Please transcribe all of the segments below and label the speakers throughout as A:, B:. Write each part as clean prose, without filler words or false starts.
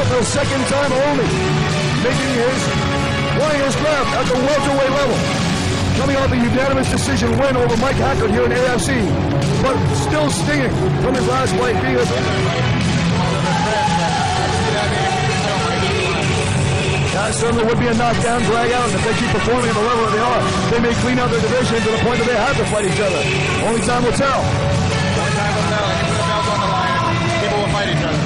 A: for the second time only, making playing his craft at the welterweight level. Coming off a unanimous decision win over Mike Hackett here in AFC, but still stinging from his last fight being a... That certainly would be a knockdown, drag out, and if they keep performing at the level that they are, they may clean out their division to the point that they have to fight each other. Only time will tell.
B: Only time will tell. And you put the belt on the line, people will fight each other.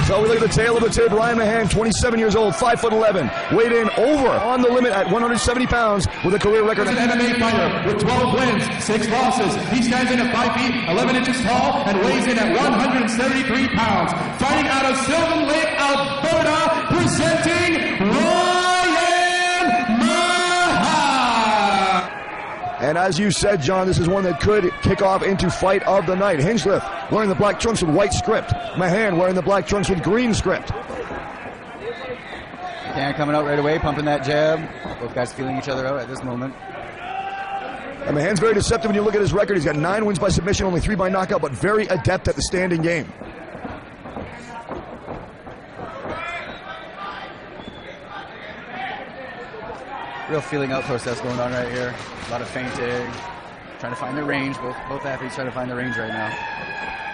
A: So we look at the tail of the tape. Ryan Machan, 27 years old, 5'11", weighed in over on the limit at 170 pounds with a career record of...
C: He's an MMA fighter with 12 wins, 6 losses. He stands in at 5 feet, 11 inches tall, and weighs in at 173 pounds. Fighting out of Sylvan Lake, Alberta, presenting Ryan Machan.
A: And as you said, John, this is one that could kick off into fight of the night. Hinchliffer wearing the black trunks with white script. Machan wearing the black trunks with green script.
B: Machan coming out right away, pumping that jab. Both guys feeling each other out at this moment.
A: And Machan's very deceptive when you look at his record. He's got 9 wins by submission, only 3 by knockout, but very adept at the standing game.
B: Real feeling out process going on right here. A lot of feinting, trying to find their range. Both athletes trying to find their range right now.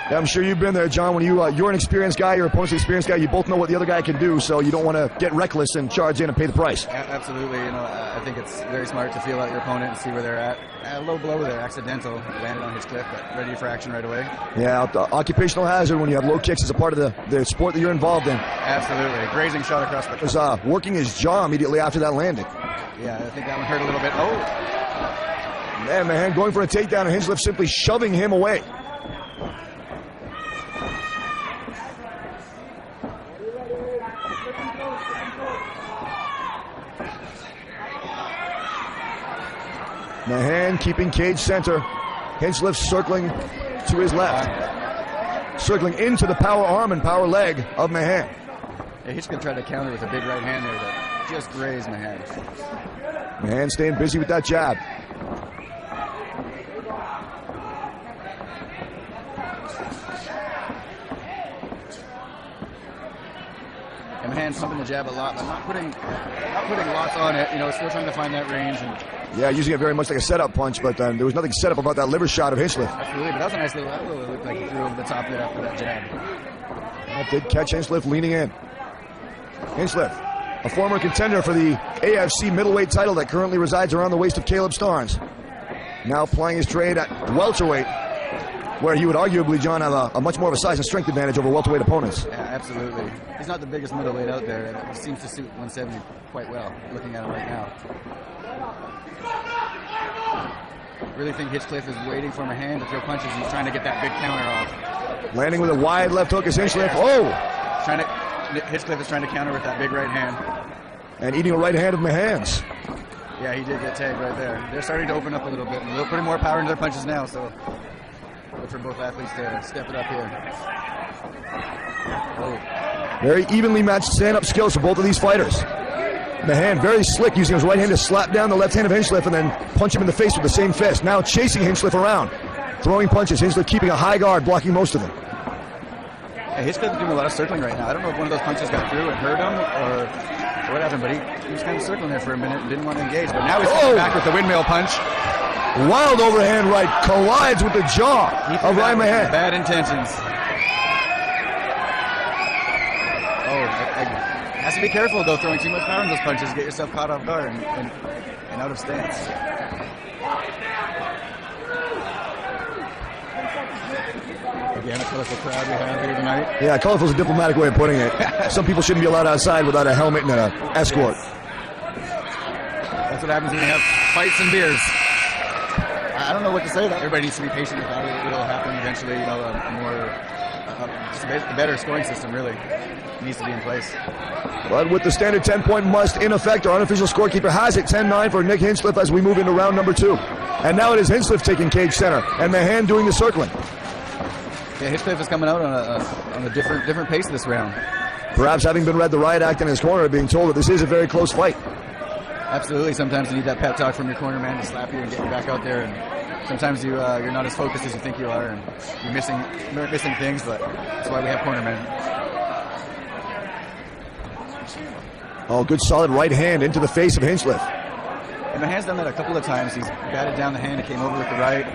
A: Yeah, I'm sure you've been there, John. When you're an experienced guy, your opponent's an experienced guy, you both know what the other guy can do, so you don't want to get reckless and charge in and pay the price.
B: Absolutely. You know, I think it's very smart to feel out your opponent and see where they're at. A low blow there, accidental, landed on Hinchliffer, but ready for action right away. Yeah,
A: occupational hazard when you have low kicks is a part of the sport that you're involved in.
B: Absolutely. Grazing shot across the...
A: Was working his jaw immediately after that landing.
B: Yeah, I think that one hurt a little bit. Oh!
A: Man, Machan going for a takedown, and Hinchliffer simply shoving him away. Machan keeping cage center. Hinchliffer circling to his left. Circling into the power arm and power leg of Machan.
B: Yeah, he's going to try to counter with a big right hand there that just grazed Machan.
A: Machan staying busy with that jab.
B: And Machan's pumping the jab a lot, but not putting lots on it. You know, still trying to find that range. And
A: yeah, using it very much like a setup punch, but there was nothing set up about that liver shot of Hinchliffer.
B: Absolutely, but that was a nice little elbow. It looked like he threw over the top of it after that jab.
A: That did catch Hinchliffer leaning in. Hinchliffer, a former contender for the AFC middleweight title that currently resides around the waist of Caleb Starnes. Now playing his trade at welterweight, where he would arguably, John, have a much more of a size and strength advantage over welterweight opponents.
B: Yeah, absolutely. He's not the biggest middleweight out there. He seems to suit 170 quite well, looking at him right now. Really think Hinchliffer is waiting for Machan to throw punches. He's trying to get that big counter off.
A: Landing with a wide left hook is Hinchliffer. Oh!
B: Hinchliffer is trying to counter with that big right hand.
A: And eating a right hand of Machan's.
B: Yeah, he did get tagged right there. They're starting to open up a little bit. And they're putting more power into their punches now, so look for both athletes to step it up here. Oh.
A: Very evenly matched stand-up skills for both of these fighters. Machan very slick, using his right hand to slap down the left hand of Hinchliffer and then punch him in the face with the same fist. Now chasing Hinchliffer around, throwing punches. Hinchliffer keeping a high guard, blocking most of them.
B: Yeah, Hinchliffer's doing a lot of circling right now. I don't know if one of those punches got through and hurt him or what happened, but he was kind of circling there for a minute and didn't want to engage. But now he's coming back with the windmill punch.
A: Wild overhand right, collides with the jaw of Ryan Machan.
B: Bad intentions. Has to be careful though, throwing too much power in those punches. Get yourself caught off guard and out of stance. Again, a colorful crowd we have here tonight.
A: Yeah, colorful is a diplomatic way of putting it. Some people shouldn't be allowed outside without a helmet and an escort.
B: That's what happens when you have fights and beers. I don't know what to say. Everybody needs to be patient about it. It'll happen eventually. You know, just a better scoring system really needs to be in place.
A: But with the standard 10-point must in effect, our unofficial scorekeeper has it 10-9 for Nick Hinchliffer as we move into round number 2. And now it is Hinchliffer taking cage center and Machan doing the circling.
B: Yeah, Hinchliffer is coming out on a different pace this round.
A: Perhaps having been read the riot act in his corner, being told that this is a very close fight.
B: Absolutely. Sometimes you need that pep talk from your corner man to slap you and get you back out there. And sometimes you're not as focused as you think you are, and you're missing things. But that's why we have corner men.
A: Oh, good solid right hand into the face of Hinchliffer.
B: And Mahan's done that a couple of times. He's batted down the hand, he came over with the right.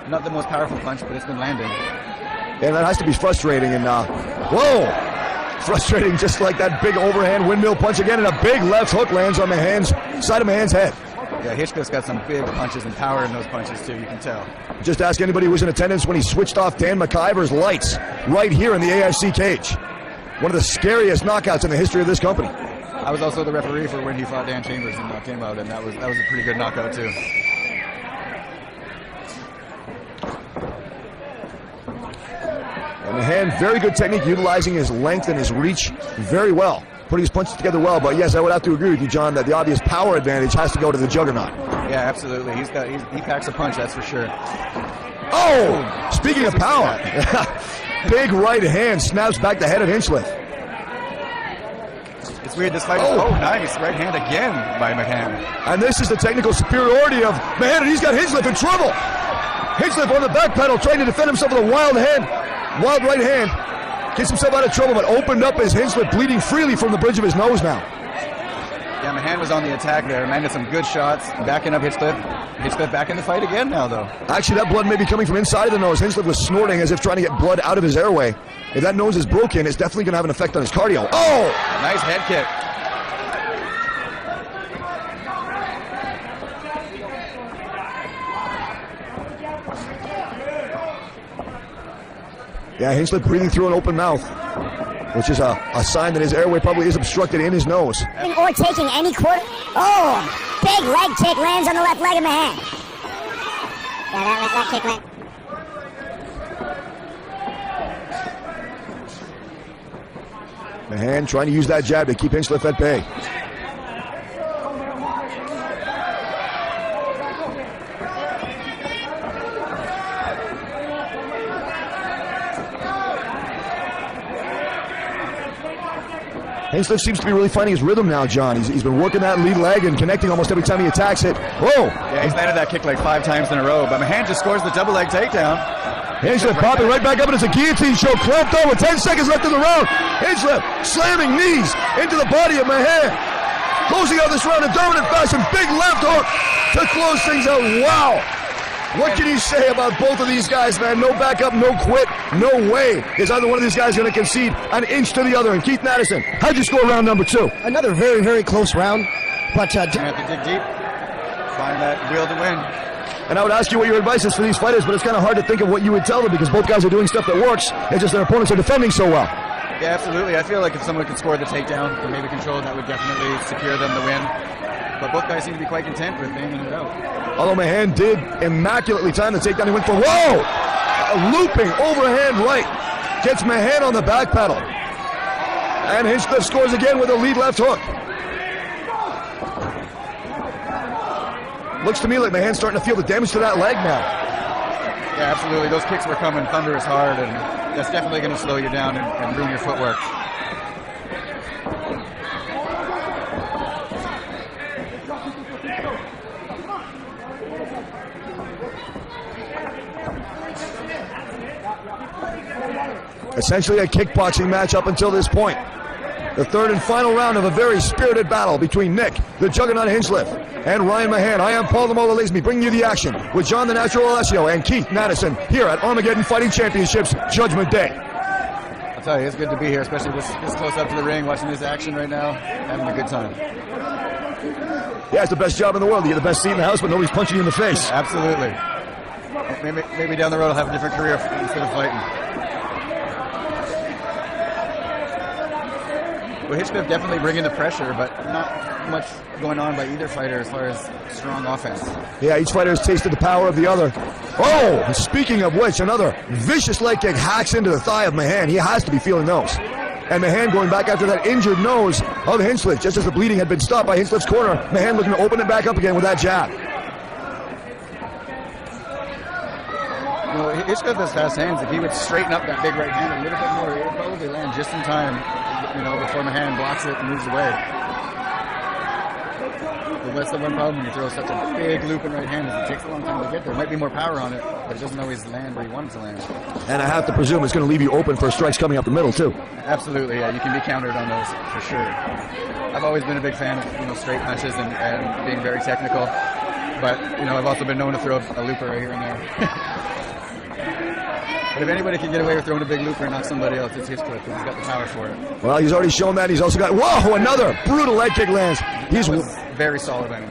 B: Not the most powerful punch, but it's been landing.
A: And that has to be frustrating. And whoa! Frustrating, just like that big overhand windmill punch again, and a big left hook lands on Mahan's side of Mahan's head.
B: Yeah, Hitchcliffe's got some big punches and power in those punches too, you can tell.
A: Just ask anybody who was in attendance when he switched off Dan McIver's lights right here in the AFC cage. One of the scariest knockouts in the history of this company.
B: I was also the referee for when he fought Dan Chambers and knocked him out, and that was a pretty good knockout too.
A: And Mahan, very good technique, utilizing his length and his reach very well. Putting his punches together well, but yes, I would have to agree with you, John, that the obvious power advantage has to go to the Juggernaut.
B: Yeah, absolutely. He packs a punch, that's for sure.
A: Oh, speaking of power, big right hand snaps back the head of Hinchliffer.
B: It's weird, this fight is, oh, nice, right hand again by Machan.
A: And this is the technical superiority of Mahan, and he's got Hinchliffer in trouble. Hinchliffer on the back pedal, trying to defend himself with a wild right hand. Gets himself out of trouble, but opened up his Hinchliffer, bleeding freely from the bridge of his nose now.
B: Yeah, Mahan was on the attack there, landed some good shots, backing up Hinchliffer. Hinchliffer back in the fight again now, though. Actually, that blood may be coming from inside of the nose. Hinchliffer was snorting as if trying to get blood out of his airway. If that nose is broken, it's definitely going to have an effect on his cardio. Oh! Nice head kick.
A: Yeah, Hinchliffer breathing through an open mouth, which is a sign that his airway probably is obstructed in his nose.
D: Or taking any quarter. Oh, big leg kick lands on the left leg of Mahan. Yeah, that left kick lands.
A: Mahan trying to use that jab to keep Hinchliffer at bay. Hinchliffer seems to be really finding his rhythm now, John. He's been working that lead leg and connecting almost every time he attacks it. Whoa!
B: Yeah, he's landed that kick like 5 times in a row, but Mahan just scores the double leg takedown.
A: Hinchliffer popping right back up, and it's a guillotine show. Clamped on with 10 seconds left in the round. Hinchliffer slamming knees into the body of Mahan. Closing out this round in dominant fashion. Big left hook to close things out. Wow! What can you say about both of these guys, man? No backup, no quit, no way is either one of these guys going to concede an inch to the other. And Keith Madison, how'd you score round number 2?
E: Another very, very close round. But
B: you have to dig deep, find that wheel to win.
A: And I would ask you what your advice is for these fighters, but it's kind of hard to think of what you would tell them because both guys are doing stuff that works. It's just their opponents are defending so well.
B: Yeah, absolutely. I feel like if someone could score the takedown or maybe control, that would definitely secure them the win. But both guys seem to be quite content with banging it out.
A: Although Mahan did immaculately time the takedown, he went for, whoa! A looping overhand right. Gets Mahan on the back pedal. And Hinchliffer scores again with a lead left hook. Looks to me like Mahan's starting to feel the damage to that leg now.
B: Yeah, absolutely. Those kicks were coming thunderous hard, and that's definitely going to slow you down and ruin your footwork.
A: Essentially a kickboxing match up until this point. The third and final round of a very spirited battle between Nick, the Juggernaut Hinchliffer, and Ryan Mahan. I am Paul the Mola Lazenby, bringing you the action with John the Natural Alessio and Keith Madison here at Armageddon Fighting Championships Judgment Day.
B: I'll tell you, it's good to be here, especially this close up to the ring, watching this action right now, having a good time.
A: Yeah, it's the best job in the world. You get the best seat in the house, but nobody's punching you in the face.
B: Absolutely. Maybe down the road I'll have a different career instead of fighting. Well, Hinchliffer definitely bringing the pressure, but not much going on by either fighter as far as strong offense.
A: Yeah, each fighter has tasted the power of the other. Oh, and speaking of which, another vicious leg kick hacks into the thigh of Mahan. He has to be feeling those. And Mahan going back after that injured nose of Hinchliffer. Just as the bleeding had been stopped by Hinchliffer's corner, Mahan looking to open it back up again with that jab.
B: Well, Hinchliffer has fast hands. If he would straighten up that big right hand a little bit more, it would probably land just in time, before Mahan blocks it and moves away. that's the one problem when you throw such a big loop in right hand is it takes a long time to get there. Might be more power on it, but it doesn't always land where you want it to land.
A: And I have to presume it's going to leave you open for strikes coming up the middle too.
B: Absolutely, yeah. You can be countered on those for sure. I've always been a big fan of straight punches and being very technical, but I've also been known to throw a looper right here and there. But if anybody can get away with throwing a big looper and knock somebody else, it's Hinchliffer. He's got the power for it.
A: Well, he's already shown that. He's also got, whoa, another brutal leg kick lands. He's
B: very solid on him.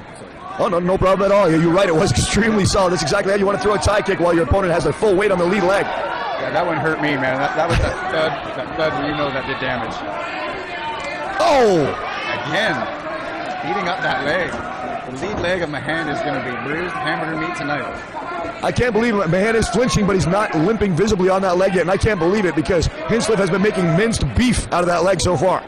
A: Oh, no problem at all. You're right. It was extremely solid. That's exactly how you want to throw a tie kick while your opponent has their full weight on the lead leg.
B: Yeah, that one hurt me, man. That was that thud where that did damage.
A: Oh!
B: Again, beating up that leg. The lead leg of Machan is going to be bruised hamburger meat tonight.
A: I can't believe it. Machan is flinching, but he's not limping visibly on that leg yet, and I can't believe it because Hinchliffer has been making minced beef out of that leg so far.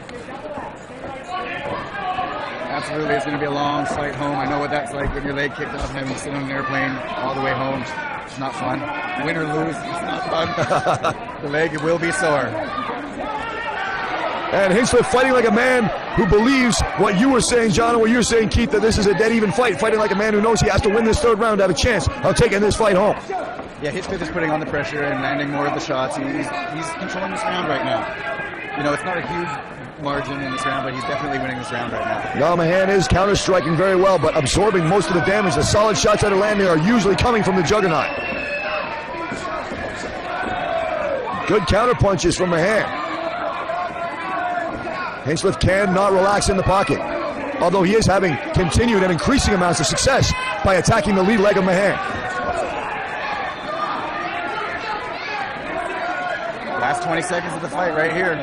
B: Absolutely, it's going to be a long flight home. I know what that's like when your leg kicked off and having to sit on an airplane all the way home. It's not fun. Win or lose, it's not fun. The leg will be sore.
A: And Hinchliffer fighting like a man who believes what you were saying, John, and what you're saying, Keith, that this is a dead even fight. Fighting like a man who knows he has to win this third round to have a chance of taking this fight home.
B: Yeah, Hinchliffer is putting on the pressure and landing more of the shots. He's controlling this round right now. It's not a huge margin in this round, but he's definitely winning this round right now.
A: Now Machan is counter-striking very well, but absorbing most of the damage. The solid shots that are landing are usually coming from the juggernaut. Good counter punches from Machan. Hinchliffer cannot relax in the pocket, although he is having continued and increasing amounts of success by attacking the lead leg of Machan.
B: Last 20 seconds of the fight right here.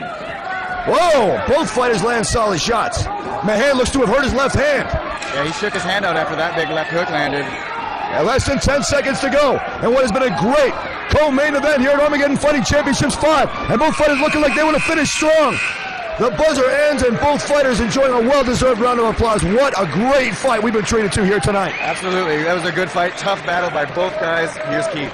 A: Whoa! Both fighters land solid shots. Machan looks to have hurt his left hand.
B: Yeah, he shook his hand out after that big left hook landed.
A: And less than 10 seconds to go. And what has been a great co-main event here at Armageddon Fighting Championships 5. And both fighters looking like they want to finish strong. The buzzer ends and both fighters enjoying a well-deserved round of applause. What a great fight we've been treated to here tonight.
B: Absolutely. That was a good fight. Tough battle by both guys. Here's Keith.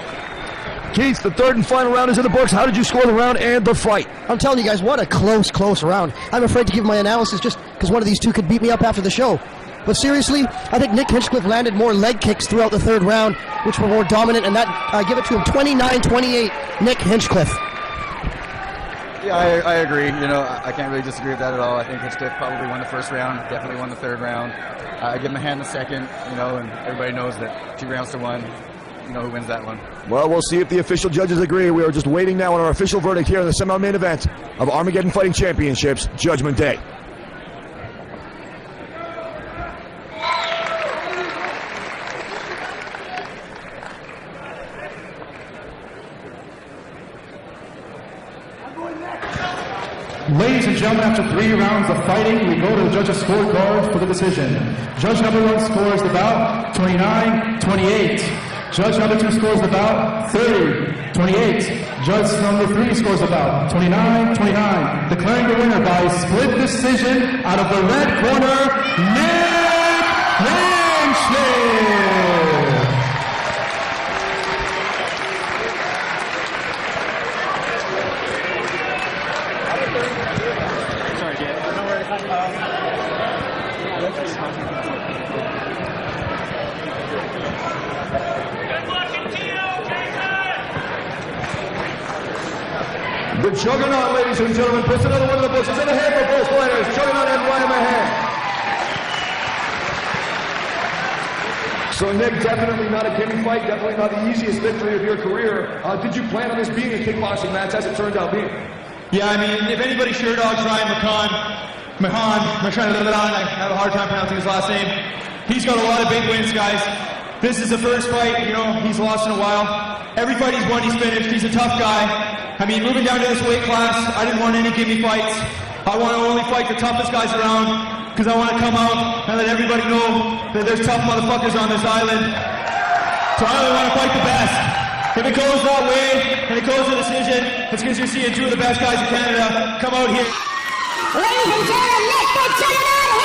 A: Keith, the third and final round is in the books. How did you score the round and the fight?
E: I'm telling you guys, what a close round. I'm afraid to give my analysis just because one of these two could beat me up after the show. But seriously, I think Nick Hinchcliffe landed more leg kicks throughout the third round, which were more dominant, and that I give it to him 29-28, Nick Hinchcliffe.
B: Yeah, I agree. I can't really disagree with that at all. I think Hinchcliffe probably won the first round, definitely won the third round. I give Machan the second, and everybody knows that 2 rounds to 1. Who wins that one.
A: Well, we'll see if the official judges agree. We are just waiting now on our official verdict here in the semi-main event of Armageddon Fighting Championships, Judgment Day.
C: Ladies and gentlemen, after 3 rounds of fighting, we go to the judges' scorecard for the decision. Judge number 1 scores the bout 29-28. Judge number 2 scores the bout 30-28. Judge number 3 scores the bout 29-29. Declaring the winner by split decision out of the red corner, Nick Hinchliffer.
A: The Juggernaut, ladies and gentlemen, puts another one in the books. It's in the hand for both fighters, Juggernaut and Ryan Machan. So Nick, definitely not a gimme fight, definitely not the easiest victory of your career. Did you plan on this being a kickboxing match as it turned out being?
F: Yeah, I mean, if anybody's sure dogs Ryan Machan, I have a hard time pronouncing his last name. He's got a lot of big wins, guys. This is the first fight, he's lost in a while. Every fight he's won, he's finished. He's a tough guy. I mean, moving down to this weight class, I didn't want any gimme fights. I want to only fight the toughest guys around because I want to come out and let everybody know that there's tough motherfuckers on this island. So I only want to fight the best. If it goes that way and it goes to decision, it's because you're seeing 2 of the best guys in Canada come out here.
D: Ladies and gentlemen, Nick the Juggernaut